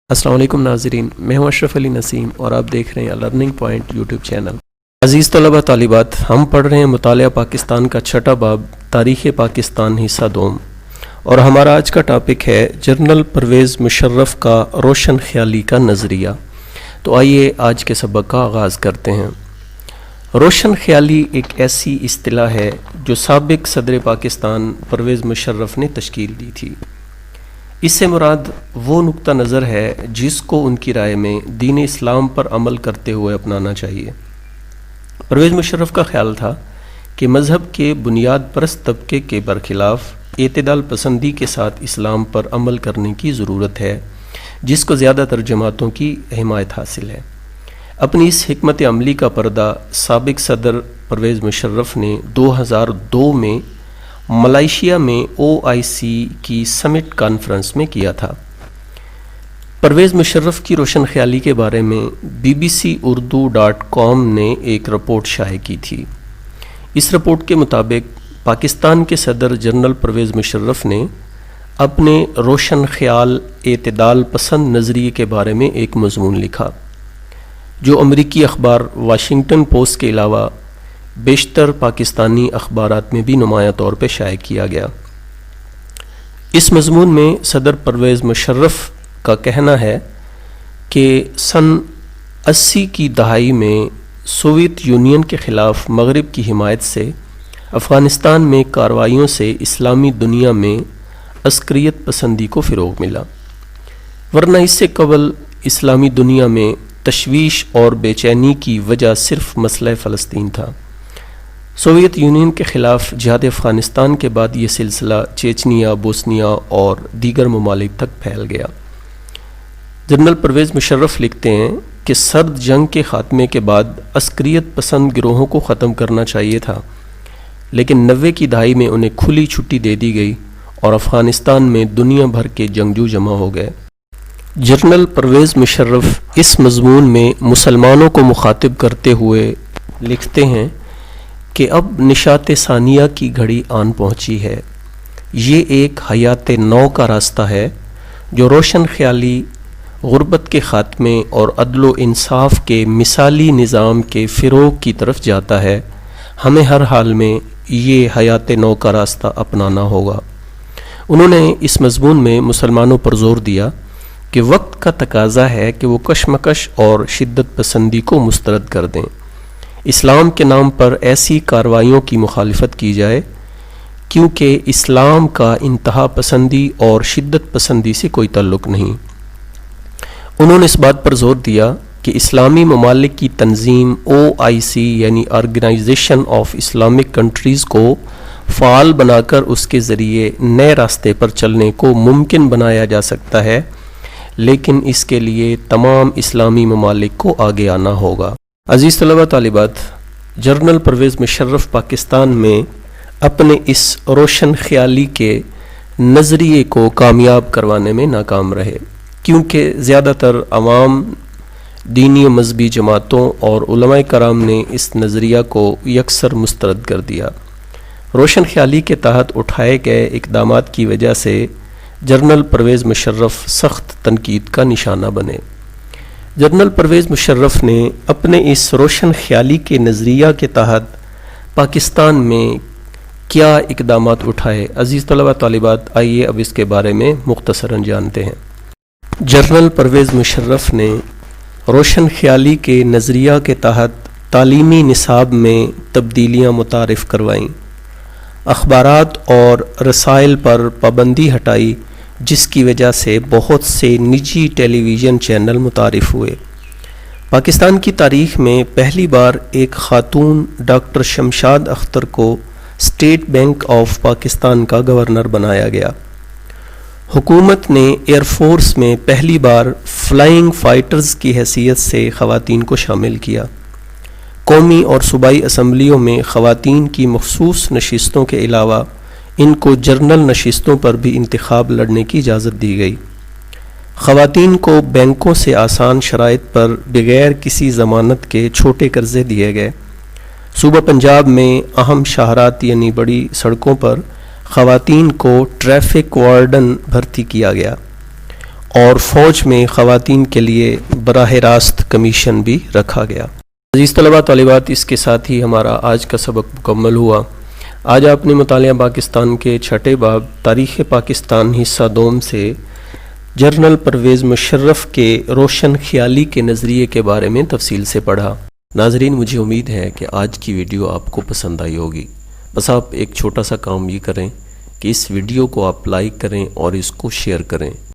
السلام علیکم ناظرین، میں ہوں اشرف علی نسیم اور آپ دیکھ رہے ہیں لرننگ پوائنٹ یوٹیوب چینل۔ عزیز طلبہ طالبات، ہم پڑھ رہے ہیں مطالعہ پاکستان کا چھٹا باب تاریخ پاکستان حصہ دوم، اور ہمارا آج کا ٹاپک ہے جنرل پرویز مشرف کا روشن خیالی کا نظریہ۔ تو آئیے آج کے سبق کا آغاز کرتے ہیں۔ روشن خیالی ایک ایسی اصطلاح ہے جو سابق صدر پاکستان پرویز مشرف نے تشکیل دی تھی۔ اس سے مراد وہ نقطہ نظر ہے جس کو ان کی رائے میں دین اسلام پر عمل کرتے ہوئے اپنانا چاہیے۔ پرویز مشرف کا خیال تھا کہ مذہب کے بنیاد پرست طبقے کے برخلاف اعتدال پسندی کے ساتھ اسلام پر عمل کرنے کی ضرورت ہے، جس کو زیادہ تر جماعتوں کی حمایت حاصل ہے۔ اپنی اس حکمت عملی کا پردہ سابق صدر پرویز مشرف نے 2002 میں ملائیشیا میں OIC کی سمٹ کانفرنس میں کیا تھا۔ پرویز مشرف کی روشن خیالی کے بارے میں bbcurdu.com نے ایک رپورٹ شائع کی تھی۔ اس رپورٹ کے مطابق پاکستان کے صدر جنرل پرویز مشرف نے اپنے روشن خیال اعتدال پسند نظریے کے بارے میں ایک مضمون لکھا، جو امریکی اخبار واشنگٹن پوسٹ کے علاوہ بیشتر پاکستانی اخبارات میں بھی نمایاں طور پہ شائع کیا گیا۔ اس مضمون میں صدر پرویز مشرف کا کہنا ہے کہ سن 80 کی دہائی میں سوویت یونین کے خلاف مغرب کی حمایت سے افغانستان میں کارروائیوں سے اسلامی دنیا میں عسکریت پسندی کو فروغ ملا، ورنہ اس سے قبل اسلامی دنیا میں تشویش اور بے چینی کی وجہ صرف مسئلہ فلسطین تھا۔ سوویت یونین کے خلاف جہاد افغانستان کے بعد یہ سلسلہ چیچنیا، بوسنیا اور دیگر ممالک تک پھیل گیا۔ جنرل پرویز مشرف لکھتے ہیں کہ سرد جنگ کے خاتمے کے بعد عسکریت پسند گروہوں کو ختم کرنا چاہیے تھا، لیکن 90 کی دہائی میں انہیں کھلی چھٹی دے دی گئی اور افغانستان میں دنیا بھر کے جنگجو جمع ہو گئے۔ جنرل پرویز مشرف اس مضمون میں مسلمانوں کو مخاطب کرتے ہوئے لکھتے ہیں کہ اب نشاط ثانیہ کی گھڑی آن پہنچی ہے۔ یہ ایک حیات نو کا راستہ ہے جو روشن خیالی، غربت کے خاتمے اور عدل و انصاف کے مثالی نظام کے فروغ کی طرف جاتا ہے۔ ہمیں ہر حال میں یہ حیات نو کا راستہ اپنانا ہوگا۔ انہوں نے اس مضمون میں مسلمانوں پر زور دیا کہ وقت کا تقاضا ہے کہ وہ کشمکش اور شدت پسندی کو مسترد کر دیں۔ اسلام کے نام پر ایسی کارروائیوں کی مخالفت کی جائے، کیونکہ اسلام کا انتہا پسندی اور شدت پسندی سے کوئی تعلق نہیں۔ انہوں نے اس بات پر زور دیا کہ اسلامی ممالک کی تنظیم OIC یعنی آرگنائزیشن آف اسلامک کنٹریز کو فعال بنا کر اس کے ذریعے نئے راستے پر چلنے کو ممکن بنایا جا سکتا ہے، لیکن اس کے لیے تمام اسلامی ممالک کو آگے آنا ہوگا۔ عزیز طلبہ طالبات، جنرل پرویز مشرف پاکستان میں اپنے اس روشن خیالی کے نظریے کو کامیاب کروانے میں ناکام رہے، کیونکہ زیادہ تر عوام، دینی و مذہبی جماعتوں اور علماء کرام نے اس نظریہ کو یکسر مسترد کر دیا۔ روشن خیالی کے تحت اٹھائے گئے اقدامات کی وجہ سے جنرل پرویز مشرف سخت تنقید کا نشانہ بنے۔ جنرل پرویز مشرف نے اپنے اس روشن خیالی کے نظریہ کے تحت پاکستان میں کیا اقدامات اٹھائے؟ عزیز طلبہ طالبات، آئیے اب اس کے بارے میں مختصراً جانتے ہیں۔ جنرل پرویز مشرف نے روشن خیالی کے نظریہ کے تحت تعلیمی نصاب میں تبدیلیاں متعارف کروائیں، اخبارات اور رسائل پر پابندی ہٹائی، جس کی وجہ سے بہت سے نجی ٹیلی ویژن چینل متعارف ہوئے۔ پاکستان کی تاریخ میں پہلی بار ایک خاتون ڈاکٹر شمشاد اختر کو اسٹیٹ بینک آف پاکستان کا گورنر بنایا گیا۔ حکومت نے ایئر فورس میں پہلی بار فلائنگ فائٹرز کی حیثیت سے خواتین کو شامل کیا۔ قومی اور صوبائی اسمبلیوں میں خواتین کی مخصوص نشستوں کے علاوہ ان کو جنرل نشستوں پر بھی انتخاب لڑنے کی اجازت دی گئی۔ خواتین کو بینکوں سے آسان شرائط پر بغیر کسی ضمانت کے چھوٹے قرضے دیے گئے۔ صوبہ پنجاب میں اہم شاہراہات یعنی بڑی سڑکوں پر خواتین کو ٹریفک وارڈن بھرتی کیا گیا، اور فوج میں خواتین کے لیے براہ راست کمیشن بھی رکھا گیا۔ عزیز طلباء طالبات، اس کے ساتھ ہی ہمارا آج کا سبق مکمل ہوا۔ آج آپ نے مطالعہ پاکستان کے چھٹے باب تاریخ پاکستان حصہ دوم سے جنرل پرویز مشرف کے روشن خیالی کے نظریے کے بارے میں تفصیل سے پڑھا۔ ناظرین، مجھے امید ہے کہ آج کی ویڈیو آپ کو پسند آئی ہوگی۔ بس آپ ایک چھوٹا سا کام یہ کریں کہ اس ویڈیو کو آپ لائک کریں اور اس کو شیئر کریں۔